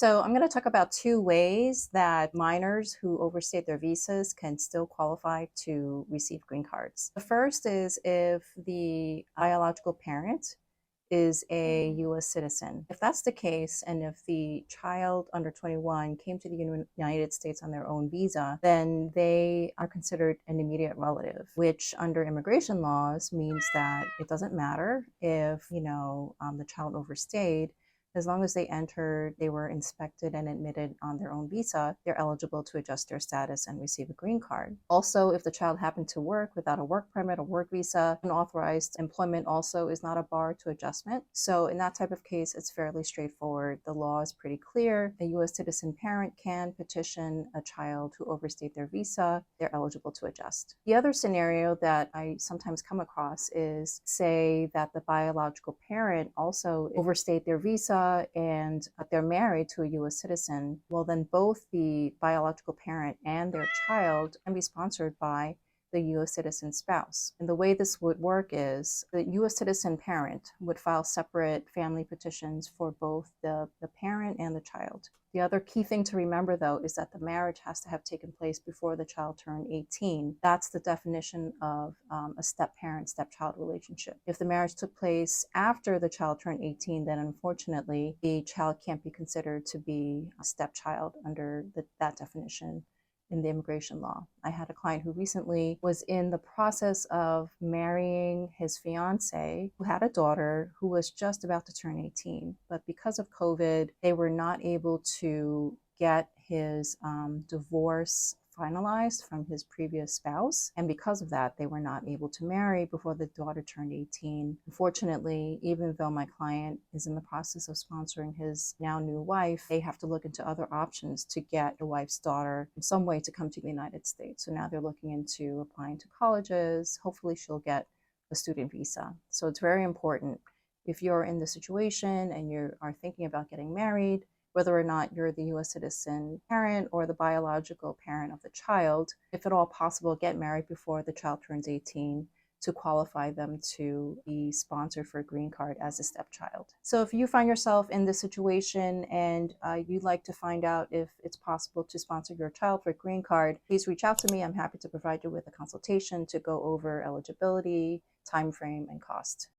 So I'm going to talk about two ways that minors who overstayed their visas can still qualify to receive green cards. The first is if the biological parent is a US citizen. If that's the case, and if the child under 21 came to the United States on their own visa, then they are considered an immediate relative, which under immigration laws means that it doesn't matter if, the child overstayed. As long as they were inspected and admitted on their own visa, they're eligible to adjust their status and receive a green card. Also, if the child happened to work without a work permit or work visa, unauthorized employment also is not a bar to adjustment. So in that type of case, it's fairly straightforward. The law is pretty clear. A US citizen parent can petition a child who overstayed their visa. They're eligible to adjust. The other scenario that I sometimes come across is, say that the biological parent also overstayed their visa and they're married to a US citizen. Well, then both the biological parent and their child can be sponsored by the US citizen spouse. And the way this would work is the US citizen parent would file separate family petitions for both the parent and the child. The other key thing to remember, though, is that the marriage has to have taken place before the child turned 18. That's the definition of a step-parent, step-child relationship. If the marriage took place after the child turned 18, then unfortunately, the child can't be considered to be a stepchild under that definition in the immigration law. I had a client who recently was in the process of marrying his fiance, who had a daughter who was just about to turn 18. But because of COVID, they were not able to get his divorce finalized from his previous spouse. And because of that, they were not able to marry before the daughter turned 18. Unfortunately, even though my client is in the process of sponsoring his now new wife, they have to look into other options to get the wife's daughter in some way to come to the United States. So now they're looking into applying to colleges. Hopefully she'll get a student visa. So it's very important, if you're in the situation and you are thinking about getting married, whether or not you're the US citizen parent or the biological parent of the child, if at all possible, get married before the child turns 18 to qualify them to be sponsored for a green card as a stepchild. So if you find yourself in this situation and you'd like to find out if it's possible to sponsor your child for a green card, please reach out to me. I'm happy to provide you with a consultation to go over eligibility, time frame, and cost.